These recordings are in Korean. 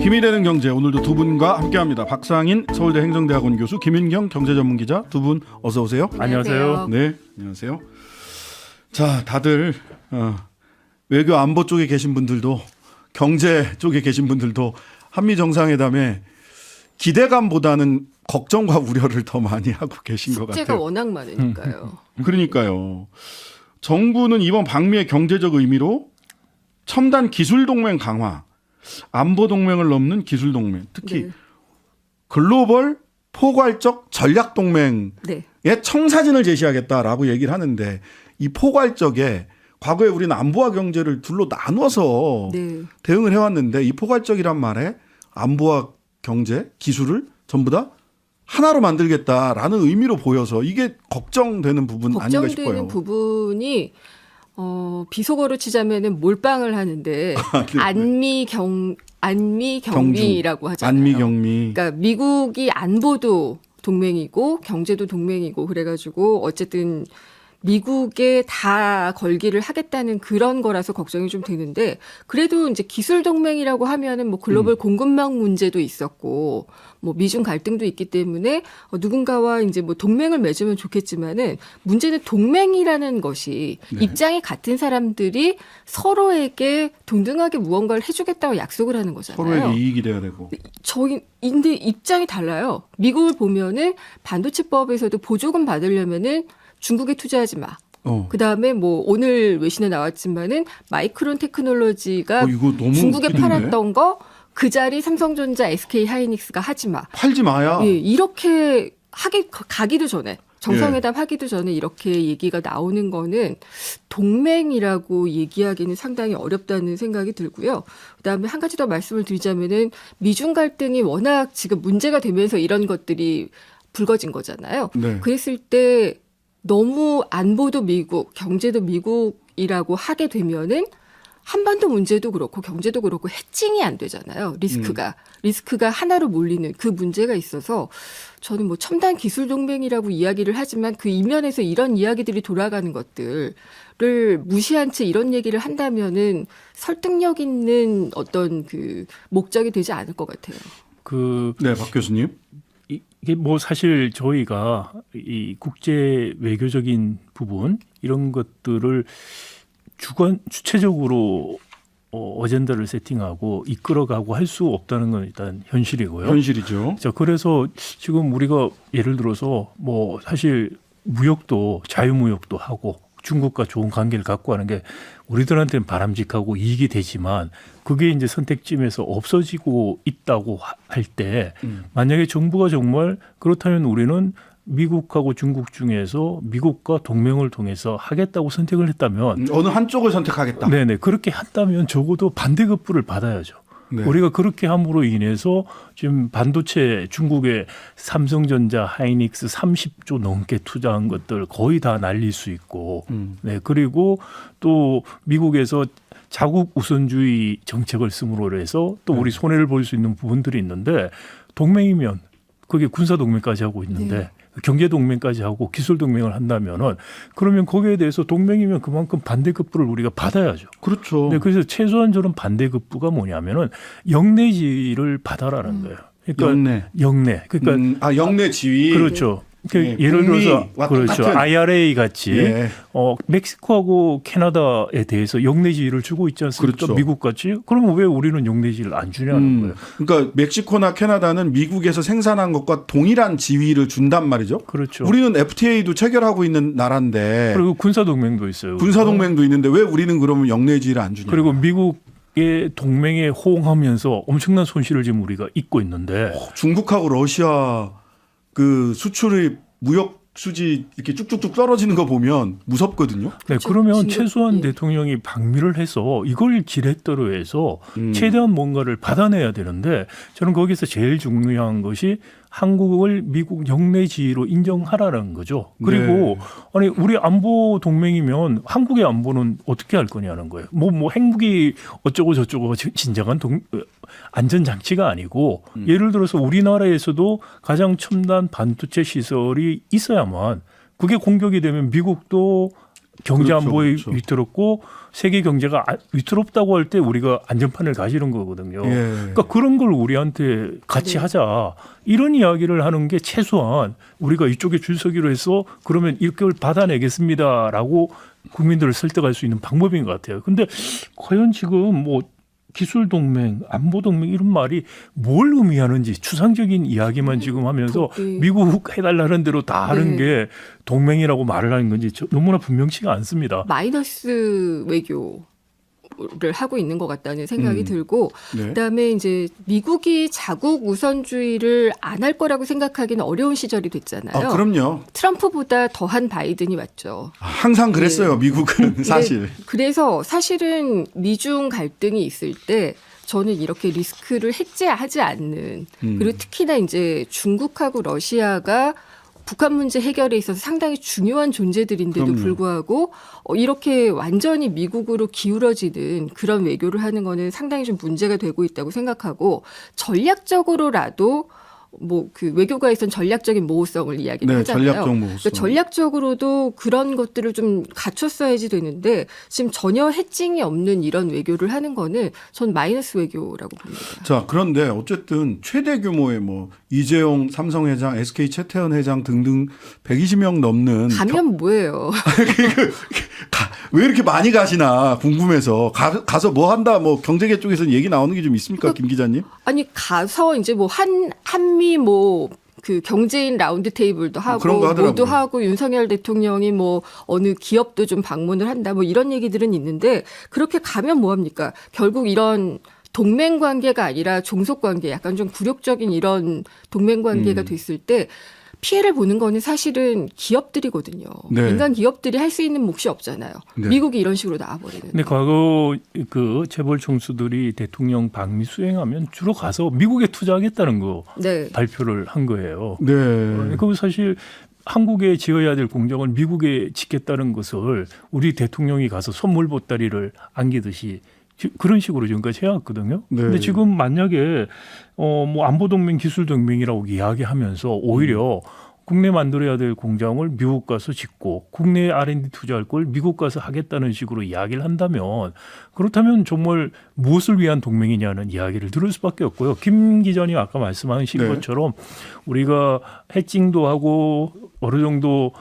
힘이 되는 경제, 오늘도 두 분과 함께합니다. 박상인 서울대 행정대학원 교수, 김윤경 경제전문기자, 두 분 어서 오세요. 안녕하세요. 네, 안녕하세요. 자, 다들 외교 안보 쪽에 계신 분들도, 경제 쪽에 계신 분들도 한미 정상회담에 기대감보다는 걱정과 우려를 더 많이 하고 계신 것 같아요. 숙제가 워낙 많으니까요. 그러니까요. 정부는 이번 방미의 경제적 의미로 첨단 기술 동맹 강화, 안보 동맹을 넘는 기술 동맹, 특히 네. 글로벌 포괄적 전략 동맹의 네. 청사진을 제시하겠다라고 얘기를 하는데, 이 포괄적에 과거에 우리는 안보와 경제를 둘로 나눠서 네. 대응을 해왔는데, 이 포괄적이란 말에 안보와 경제, 기술을 전부 다 하나로 만들겠다라는 의미로 보여서 이게 걱정되는 부분 아닌가 싶어요. 걱정되는 부분이 비속어로 치자면은 몰빵을 하는데 안미경미라고 하잖아요. 안미경미. 그러니까 미국이 안보도 동맹이고 경제도 동맹이고 그래가지고 어쨌든 미국에 다 걸기를 하겠다는 그런 거라서 걱정이 좀 되는데, 그래도 이제 기술 동맹이라고 하면은 뭐 글로벌 공급망 문제도 있었고 뭐 미중 갈등도 있기 때문에 누군가와 이제 뭐 동맹을 맺으면 좋겠지만은, 문제는 동맹이라는 것이 네. 입장이 같은 사람들이 서로에게 동등하게 무언가를 해주겠다고 약속을 하는 거잖아요. 서로에게 이익이 돼야 되고. 근데 입장이 달라요. 미국을 보면은 반도체법에서도 보조금 받으려면은 중국에 투자하지 마. 그다음에 뭐 오늘 외신에 나왔지만은 마이크론 테크놀로지가 이거 너무 중국에 웃기는데? 팔았던 거 그 자리 삼성전자, SK 하이닉스가 하지 마. 팔지 마야. 예, 이렇게 가기도 전에, 정상회담 하기도 전에 이렇게 얘기가 나오는 거는 동맹이라고 얘기하기는 상당히 어렵다는 생각이 들고요. 그다음에 한 가지 더 말씀을 드리자면은 미중 갈등이 워낙 지금 문제가 되면서 이런 것들이 불거진 거잖아요. 네. 그랬을 때 너무 안보도 미국, 경제도 미국이라고 하게 되면은 한반도 문제도 그렇고 경제도 그렇고 해칭이 안 되잖아요. 리스크가 하나로 몰리는 그 문제가 있어서, 저는 뭐 첨단 기술 동맹이라고 이야기를 하지만 그 이면에서 이런 이야기들이 돌아가는 것들을 무시한 채 이런 얘기를 한다면은 설득력 있는 어떤 그 목적이 되지 않을 것 같아요. 네, 박 교수님. 이게 뭐 사실 저희가 이 국제 외교적인 부분 이런 것들을 주체적으로 어젠다를 세팅하고 이끌어가고 할 수 없다는 건 일단 현실이고요. 현실이죠. 자, 그래서 지금 우리가 예를 들어서 뭐 사실 무역도 자유무역도 하고 중국과 좋은 관계를 갖고 하는 게 우리들한테는 바람직하고 이익이 되지만, 그게 이제 선택지에서 없어지고 있다고 할 때 만약에 정부가 정말 그렇다면 우리는 미국하고 중국 중에서 미국과 동맹을 통해서 하겠다고 선택을 했다면, 어느 한쪽을 선택하겠다. 네네, 그렇게 한다면 적어도 반대급부를 받아야죠. 네. 우리가 그렇게 함으로 인해서 지금 반도체 중국의 삼성전자, 하이닉스 30조 넘게 투자한 것들 거의 다 날릴 수 있고, 네, 그리고 또 미국에서 자국 우선주의 정책을 쓰므로 해서 또 우리 손해를 볼 수 있는 부분들이 있는데, 동맹이면 그게 군사 동맹까지 하고 있는데 경제 동맹까지 하고 기술 동맹을 한다면은, 그러면 거기에 대해서 동맹이면 그만큼 반대급부를 우리가 받아야죠. 그렇죠. 네, 그래서 최소한 저는 반대급부가 뭐냐면은 영내지를 받아라는 거예요. 그러니까 영내. 그러니까 영내 지위. 그렇죠. 네, 예를 들어서 북미와 그렇죠. 똑같은. IRA 같이 예. 멕시코하고 캐나다에 대해서 영내지위를 주고 있지 않습니까? 그렇죠. 미국 같이. 그러면 왜 우리는 영내지위를 안 주냐는 거예요. 그러니까 멕시코나 캐나다는 미국에서 생산한 것과 동일한 지위를 준단 말이죠. 그렇죠. 우리는 FTA도 체결하고 있는 나라인데, 그리고 군사 동맹도 있어요. 군사 동맹도 있는데 왜 우리는 그러면 영내 지위를 안 주냐? 그리고 미국의 동맹에 호응하면서 엄청난 손실을 지금 우리가 입고 있는데, 중국하고 러시아 그 수출의 무역 수지 이렇게 쭉쭉쭉 떨어지는 거 보면 무섭거든요. 네, 그렇죠. 그러면 지금, 최소한 예. 대통령이 방미를 해서 이걸 지렛대로 해서 최대한 뭔가를 받아내야 되는데, 저는 거기서 제일 중요한 것이 한국을 미국 영내 지위로 인정하라는 거죠. 그리고 아니 우리 안보 동맹이면 한국의 안보는 어떻게 할 거냐는 거예요. 뭐 핵무기 어쩌고 저쩌고 진정한 안전 장치가 아니고, 예를 들어서 우리나라에서도 가장 첨단 반도체 시설이 있어야만, 그게 공격이 되면 미국도 경제 그렇죠, 안보에 그렇죠. 위태롭고 세계 경제가 위태롭다고 할 때 우리가 안전판을 가지는 거거든요. 예. 그러니까 그런 걸 우리한테 같이 네. 하자. 이런 이야기를 하는 게 최소한 우리가 이쪽에 줄 서기로 해서 그러면 이걸 받아내겠습니다라고 국민들을 설득할 수 있는 방법인 것 같아요. 근데 과연 지금 뭐 기술 동맹, 안보 동맹 이런 말이 뭘 의미하는지 추상적인 이야기만 지금 하면서 네. 미국 해달라는 대로 다 하는 네. 게 동맹이라고 말을 하는 건지 너무나 분명치가 않습니다. 마이너스 외교를 하고 있는 것 같다는 생각이 들고 네. 그다음에 이제 미국이 자국 우선주의를 안 할 거라고 생각하기는 어려운 시절이 됐잖아요. 아, 그럼요. 트럼프보다 더한 바이든이 맞죠. 항상 그랬어요. 미국은 사실. 네, 그래서 사실은 미중 갈등이 있을 때 저는 이렇게 리스크를 해제하지 않는 그리고 특히나 이제 중국하고 러시아가 북한 문제 해결에 있어서 상당히 중요한 존재들인데도 그럼요. 불구하고 이렇게 완전히 미국으로 기울어지는 그런 외교를 하는 거는 상당히 좀 문제가 되고 있다고 생각하고 전략적으로라도 뭐 그 외교가에서는 전략적인 모호성을 이야기를 네, 하잖아요. 전략적 모호성. 그러니까 전략적으로도 그런 것들을 좀 갖췄어야지 되는데 지금 전혀 해칭이 없는 이런 외교를 하는 거는 전 마이너스 외교라고 봅니다. 자, 그런데 어쨌든 최대 규모의 뭐 이재용 삼성 회장, SK 최태원 회장 등등 120명 넘는 가면 뭐예요? 왜 이렇게 많이 가시나 궁금해서 가서 뭐 한다 뭐 경제계 쪽에서는 얘기 나오는 게 좀 있습니까, 김 기자님? 아니 가서 이제 뭐 한미 뭐 그 경제인 라운드 테이블도 하고 그런 거 하더라고요. 뭐도 하고 윤석열 대통령이 뭐 어느 기업도 좀 방문을 한다 뭐 이런 얘기들은 있는데 그렇게 가면 뭐 합니까? 결국 이런 동맹 관계가 아니라 종속 관계 약간 좀 굴욕적인 이런 동맹 관계가 됐을 때 피해를 보는 거는 사실은 기업들이거든요. 네. 민간 기업들이 할 수 있는 몫이 없잖아요. 네. 미국이 이런 식으로 나와버리는. 근데 과거 그 재벌 총수들이 대통령 방미 수행하면 주로 가서 미국에 투자하겠다는 거 네. 발표를 한 거예요. 네. 그럼 사실 한국에 지어야 될 공장을 미국에 짓겠다는 것을 우리 대통령이 가서 선물 보따리를 안기듯이 그런 식으로 지금까지 해왔거든요. 네. 근데 지금 만약에 뭐 안보 동맹, 기술 동맹이라고 이야기하면서 오히려 국내 만들어야 될 공장을 미국 가서 짓고 국내 R&D 투자할 걸 미국 가서 하겠다는 식으로 이야기를 한다면 그렇다면 정말 무엇을 위한 동맹이냐는 이야기를 들을 수밖에 없고요. 김 기자님 아까 말씀하신 네. 것처럼 우리가 해칭도 하고 어느 정도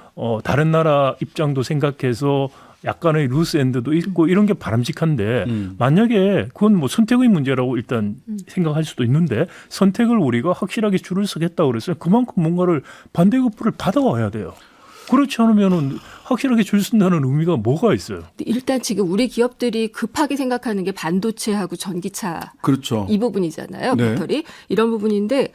다른 나라 입장도 생각해서 약간의 루스 엔드도 있고 이런 게 바람직한데 만약에 그건 뭐 선택의 문제라고 일단 생각할 수도 있는데 선택을 우리가 확실하게 줄을 서겠다고 그랬어요. 그만큼 뭔가를 반대급부를 받아와야 돼요. 그렇지 않으면은 확실하게 줄 쓴다는 의미가 뭐가 있어요? 일단 지금 우리 기업들이 급하게 생각하는 게 반도체하고 전기차 그렇죠. 이 부분이잖아요. 네. 배터리 이런 부분인데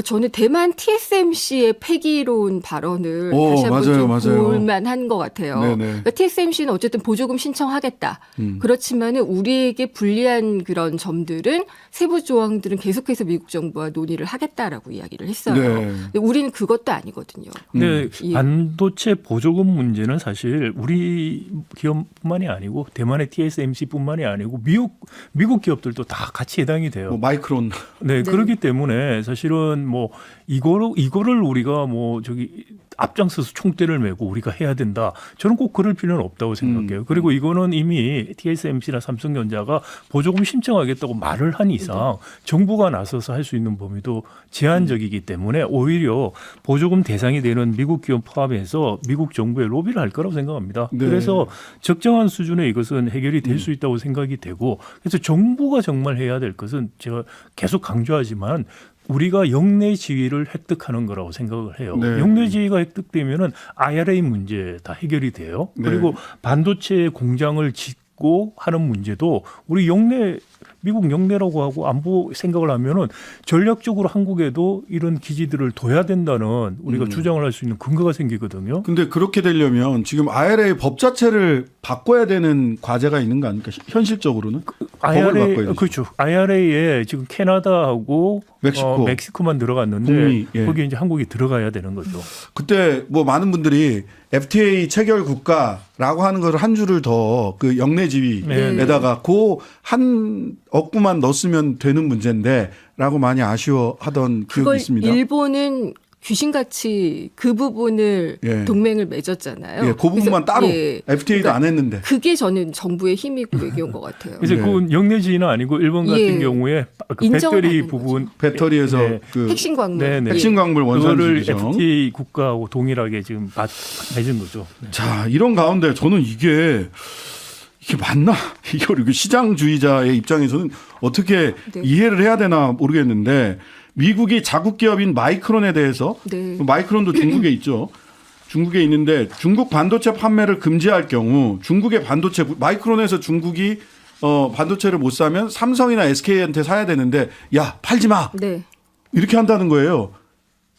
저는 대만 TSMC의 패기로운 발언을 다시 한번 좀 맞아요. 볼만한 것 같아요. 네네. 그러니까 TSMC는 어쨌든 보조금 신청하겠다. 그렇지만은 우리에게 불리한 그런 점들은 세부 조항들은 계속해서 미국 정부와 논의를 하겠다라고 이야기를 했어요. 네. 근데 우리는 그것도 아니거든요. 근데 예. 반도체 보조금 문제는 사실 우리 기업뿐만이 아니고 대만의 TSMC뿐만이 아니고 미국 기업들도 다 같이 해당이 돼요. 뭐 마이크론. 네, 그렇기 때문에 사실은 뭐 이거를 우리가 뭐 저기 앞장서서 총대를 메고 우리가 해야 된다. 저는 꼭 그럴 필요는 없다고 생각해요. 그리고 이거는 이미 TSMC나 삼성전자가 보조금 신청하겠다고 말을 한 이상 정부가 나서서 할 수 있는 범위도 제한적이기 때문에 오히려 보조금 대상이 되는 미국 기업 포함해서 미국 정부에 로비를 할 거라고 생각합니다. 네. 그래서 적정한 수준의 이것은 해결이 될 수 있다고 생각이 되고 그래서 정부가 정말 해야 될 것은 제가 계속 강조하지만 우리가 영내 지위를 획득하는 거라고 생각을 해요. 네. 영내 지위가 획득되면은 IRA 문제 다 해결이 돼요. 네. 그리고 반도체 공장을 짓고 하는 문제도 우리 영내 미국 영내라고 하고 안보 생각을 하면은 전략적으로 한국에도 이런 기지들을 둬야 된다는 우리가 주장을 할 수 있는 근거가 생기거든요. 근데 그렇게 되려면 지금 IRA 법 자체를 바꿔야 되는 과제가 있는 거 아닙니까? 현실적으로는? 법을 바꿔야 IRA 되죠. 그렇죠. IRA에 지금 캐나다하고 멕시코만 들어갔는데 북미, 예. 거기에 이제 한국이 들어가야 되는 거죠. 그때 뭐 많은 분들이 FTA 체결 국가라고 하는 걸 한 줄을 더 그 영내 지위에다가 그 한 억구만 넣었으면 되는 문제인데라고 많이 아쉬워하던 기억이 그걸 있습니다. 일본은 귀신같이 그 부분을 예. 동맹을 맺었잖아요. 예, 그 부분만 그래서, 따로 예, FTA도 그러니까 안 했는데. 그게 저는 정부의 힘이고 외교인 것 같아요. 그래서 네. 그건 영내지인은 아니고 일본 같은 예. 경우에 그 인정을 배터리 받는 부분 배터리에서 네. 그 핵심 광물. 네. 핵심 광물 원산 그거를 지정. FTA 국가하고 동일하게 지금 맺은 거죠. 자, 이런 가운데 저는 이게 맞나? 이거 시장주의자의 입장에서는 어떻게 네. 이해를 해야 되나 모르겠는데 미국이 자국 기업인 마이크론에 대해서 네. 마이크론도 중국에 있죠. 중국에 있는데 중국 반도체 판매를 금지할 경우 중국의 반도체 마이크론에서 중국이 반도체를 못 사면 삼성이나 SK한테 사야 되는데 야 팔지 마 네. 이렇게 한다는 거예요.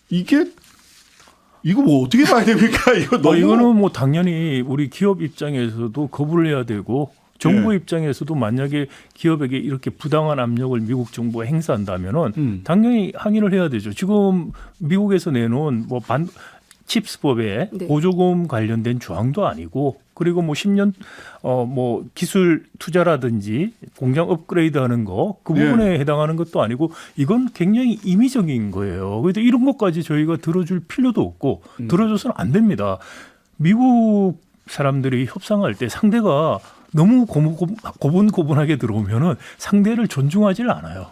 이거 뭐 어떻게 봐야 됩니까? 이거 너무 이거는 뭐 당연히 우리 기업 입장에서도 거부를 해야 되고 정부 예. 입장에서도 만약에 기업에게 이렇게 부당한 압력을 미국 정부가 행사한다면은 당연히 항의를 해야 되죠. 지금 미국에서 내놓은 뭐 칩스법에 네. 보조금 관련된 조항도 아니고 그리고 뭐 10년 뭐 기술 투자라든지 공장 업그레이드하는 거 그 부분에 해당하는 것도 아니고 이건 굉장히 임의적인 거예요. 그런데 이런 것까지 저희가 들어줄 필요도 없고 들어줘서는 안 됩니다. 미국 사람들이 협상할 때 상대가 너무 고분고분하게 들어오면은 상대를 존중하지를 않아요.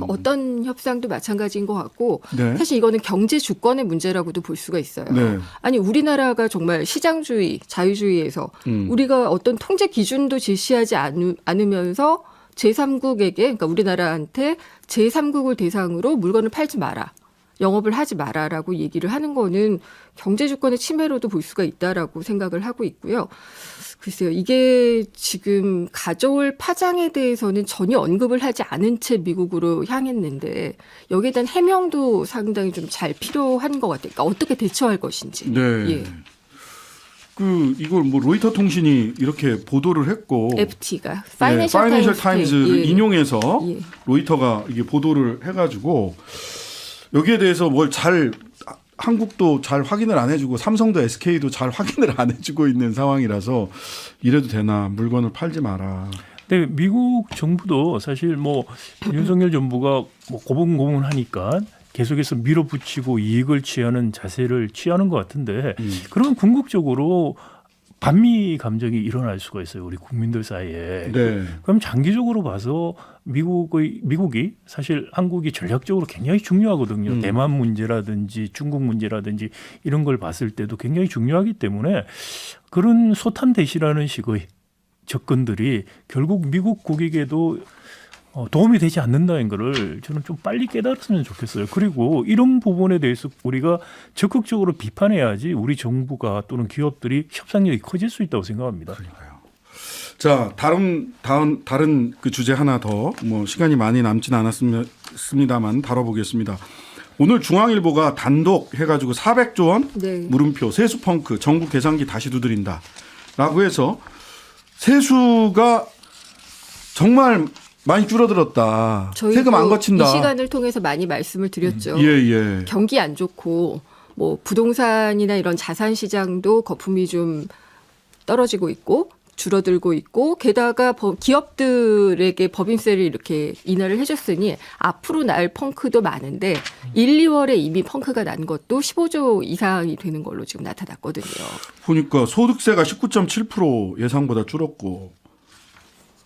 어떤 협상도 마찬가지인 것 같고 네. 사실 이거는 경제 주권의 문제라고도 볼 수가 있어요. 네. 아니 우리나라가 정말 시장주의, 자유주의에서 우리가 어떤 통제 기준도 제시하지 않으면서 제3국에게 그러니까 우리나라한테 제3국을 대상으로 물건을 팔지 마라. 영업을 하지 마라라고 얘기를 하는 거는 경제 주권의 침해로도 볼 수가 있다라고 생각을 하고 있고요. 글쎄요, 이게 지금 가져올 파장에 대해서는 전혀 언급을 하지 않은 채 미국으로 향했는데 여기에 대한 해명도 상당히 좀 잘 필요한 것 같아요. 그러니까 어떻게 대처할 것인지. 네. 예. 이걸 뭐 로이터 통신이 이렇게 보도를 했고 FT가 파이낸셜 타임즈를 예. 인용해서 예. 로이터가 이게 보도를 해가지고 여기에 대해서 한국도 잘 확인을 안 해주고 삼성도 SK도 잘 확인을 안 해주고 있는 상황이라서 이래도 되나 물건을 팔지 마라. 근데 미국 정부도 사실 뭐 윤석열 정부가 뭐 고분고분하니까 계속해서 밀어붙이고 이익을 취하는 자세를 취하는 것 같은데 그러면 궁극적으로 반미 감정이 일어날 수가 있어요. 우리 국민들 사이에. 네. 그럼 장기적으로 봐서 미국이 사실 한국이 전략적으로 굉장히 중요하거든요. 대만 문제라든지 중국 문제라든지 이런 걸 봤을 때도 굉장히 중요하기 때문에 그런 소탄 대시라는 식의 접근들이 결국 미국 국익에도 도움이 되지 않는다는 거를 저는 좀 빨리 깨달았으면 좋겠어요. 그리고 이런 부분에 대해서 우리가 적극적으로 비판해야지 우리 정부가 또는 기업들이 협상력이 커질 수 있다고 생각합니다. 자, 다른 그 주제 하나 더 뭐 시간이 많이 남진 않았습니다만 다뤄보겠습니다. 오늘 중앙일보가 단독 해가지고 400조 원 네. 물음표 세수 펑크 정부 계산기 다시 두드린다라고 해서 세수가 정말 많이 줄어들었다. 세금 안 거친다. 이 시간을 통해서 많이 말씀을 드렸죠. 예. 경기 안 좋고 뭐 부동산이나 이런 자산 시장도 거품이 좀 떨어지고 있고 줄어들고 있고 게다가 기업들에게 법인세를 이렇게 인하를 해줬으니 앞으로 날 펑크도 많은데 1, 2월에 이미 펑크가 난 것도 15조 이상이 되는 걸로 지금 나타났거든요. 보니까 소득세가 19.7% 예상보다 줄었고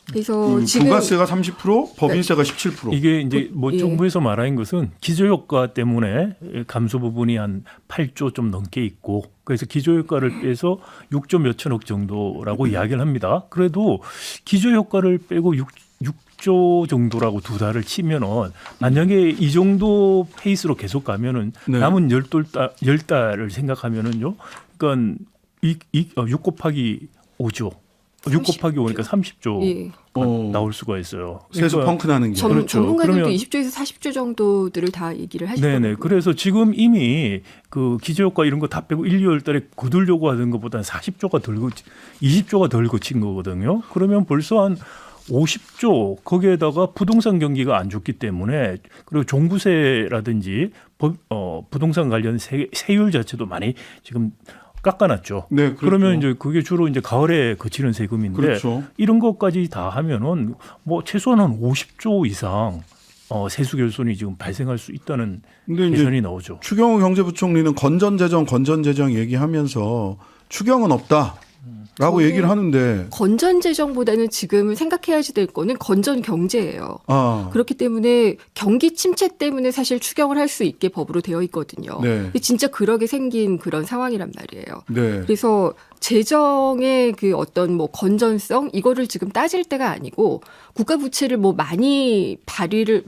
그래서 지금 부가세가 30%, 법인세가 17%. 이게 이제 뭐 예. 정부에서 말하는 것은 기저효과 때문에 감소 부분이 한 8조 좀 넘게 있고 그래서 기저효과를 빼서 6조 몇천억 정도라고 이야기를 합니다. 그래도 기저효과를 빼고 6조 정도라고 두 달을 치면은 만약에 이 정도 페이스로 계속 가면은 네. 남은 10달을 생각하면은요. 그러니까 6 곱하기 5조. 6 곱하기 5니까 30조 예. 나올 수가 있어요. 세수 그러니까 펑크 나는 게. 그렇죠. 전문가들도 그러면 20조에서 40조 정도들을 다 얘기를 하시더라고요. 네네. 그래서 지금 이미 그 기저효과 이런 거 다 빼고 1, 2월 달에 거두려고 하던 것보다는 40조가 덜 20조가 덜 거친 거거든요. 그러면 벌써 한 50조 거기에다가 부동산 경기가 안 좋기 때문에 그리고 종부세라든지 부동산 관련 세율 자체도 많이 지금 깎아놨죠. 네, 그렇죠. 그러면 이제 그게 주로 이제 가을에 거치는 세금인데 그렇죠. 이런 것까지 다 하면은 뭐 최소한 한 50조 이상 세수 결손이 지금 발생할 수 있다는 근데 이제 예선이 나오죠. 추경호 경제부총리는 건전재정 얘기하면서 추경은 없다라고 얘기를 하는데 건전 재정보다는 지금 생각해야지 될 거는 건전 경제예요. 그렇기 때문에 경기 침체 때문에 사실 추경을 할 수 있게 법으로 되어 있거든요. 네. 근데 진짜 그러게 생긴 그런 상황이란 말이에요. 네. 그래서 재정의 그 어떤 뭐 건전성 이거를 지금 따질 때가 아니고 국가 부채를 뭐 많이 발휘를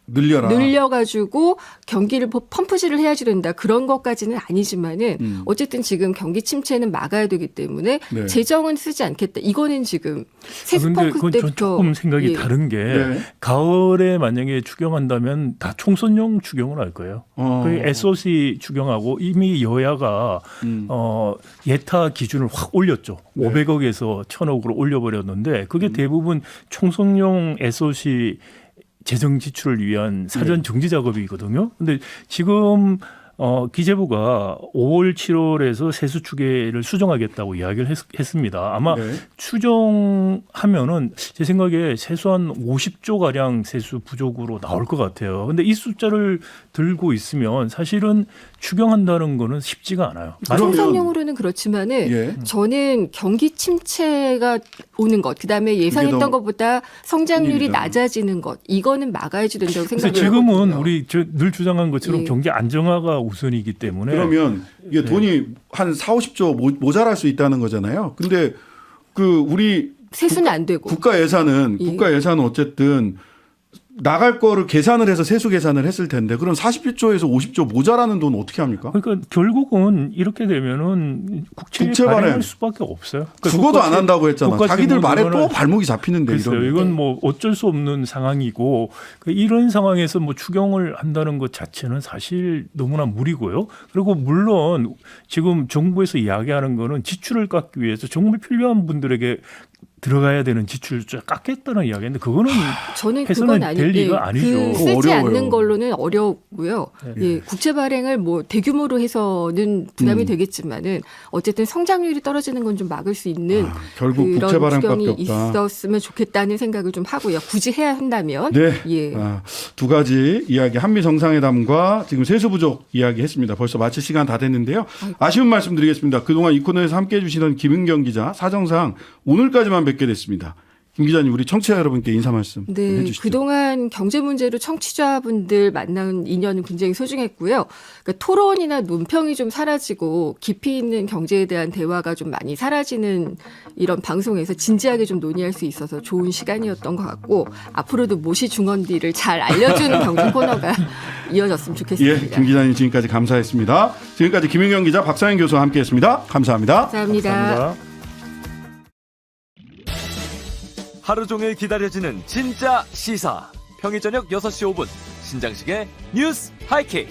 늘려가지고 경기를 펌프질을 해야지 된다. 그런 것까지는 아니지만은 어쨌든 지금 경기 침체는 막아야 되기 때문에 네. 재정은 쓰지 않겠다. 이거는 지금 세수 근데 펌프 그건 때부터 조금 생각이 예. 다른 게 네. 가을에 만약에 추경한다면 다 총선용 추경을 할 거예요. 그 SOC 추경하고 이미 여야가 예타 기준을 확 올렸죠. 네. 500억에서 1,000억으로 올려버렸는데 그게 대부분 총선용 SOC 재정 지출을 위한 사전 정지 작업이거든요. 근데 지금 기재부가 5월, 7월에서 세수 추계를 수정하겠다고 이야기를 했습니다. 아마 네. 추정하면은 제 생각에 세수 한 50조 가량 세수 부족으로 나올 것 같아요. 근데 이 숫자를 들고 있으면 사실은 추경한다는 거는 쉽지가 않아요. 그러면- 총선용으로는 그렇지만은 예. 저는 경기 침체가 오는 것, 그다음에 예상했던 더 것보다 성장률이 큰일이다. 낮아지는 것, 이거는 막아야지 된다고 그래서 생각을 지금은 하거든요. 우리 늘 주장한 것처럼 예. 경기 안정화가 우선이기 때문에 그러면 이게 돈이 한 4, 50조 모자랄 수 있다는 거잖아요. 근데 우리 세수는 안 되고 국가 예산은 어쨌든 나갈 거를 계산을 해서 세수 계산을 했을 텐데 그럼 41조에서 50조 모자라는 돈 어떻게 합니까? 그러니까 결국은 이렇게 되면은 국채 국채 발행. 발행할 수밖에 없어요. 그러니까 죽어도 안 한다고 했잖아. 국가 자기들 말에 또 재무제표는 발목이 잡히는데 글쎄요. 이런. 이건 뭐 어쩔 수 없는 상황이고 이런 상황에서 뭐 추경을 한다는 것 자체는 사실 너무나 무리고요. 그리고 물론 지금 정부에서 이야기하는 거는 지출을 깎기 위해서 정말 필요한 분들에게 들어가야 되는 지출을 깎겠다는 이야기인데 그거는 저는 해서는 그건 될 아닌데 리가 아니죠. 그 쓰지 어려워요. 않는 걸로는 어렵고요. 예, 국채 발행을 뭐 대규모로 해서는 부담이 되겠지만은 어쨌든 성장률이 떨어지는 건 좀 막을 수 있는 결국 국채 그런 발행밖에 추경이 없다. 있었으면 좋겠다는 생각을 좀 하고요. 굳이 해야 한다면 네. 예. 두 가지 이야기 한미 정상회담과 지금 세수 부족 이야기했습니다. 벌써 마칠 시간 다 됐는데요. 아쉬운 말씀드리겠습니다. 그동안 이 코너에서 함께해 주시던 김은경 기자 사정상 오늘까지만 뵙게 됐습니다. 김 기자님 우리 청취자 여러분께 인사 말씀 네, 해주시죠. 그동안 경제 문제로 청취자분들 만난 인연은 굉장히 소중했고요. 그러니까 토론이나 논평이 좀 사라지고 깊이 있는 경제에 대한 대화가 좀 많이 사라지는 이런 방송에서 진지하게 좀 논의할 수 있어서 좋은 시간이었던 것 같고 앞으로도 모시 중언디를 잘 알려주는 경제 코너가 이어졌으면 좋겠습니다. 예, 김 기자님 지금까지 감사했습니다. 지금까지 김은경 기자, 박상현 교수와 함께했습니다. 감사합니다. 감사합니다. 감사합니다. 하루 종일 기다려지는 진짜 시사. 평일 저녁 6시 5분 신장식의 뉴스 하이킥.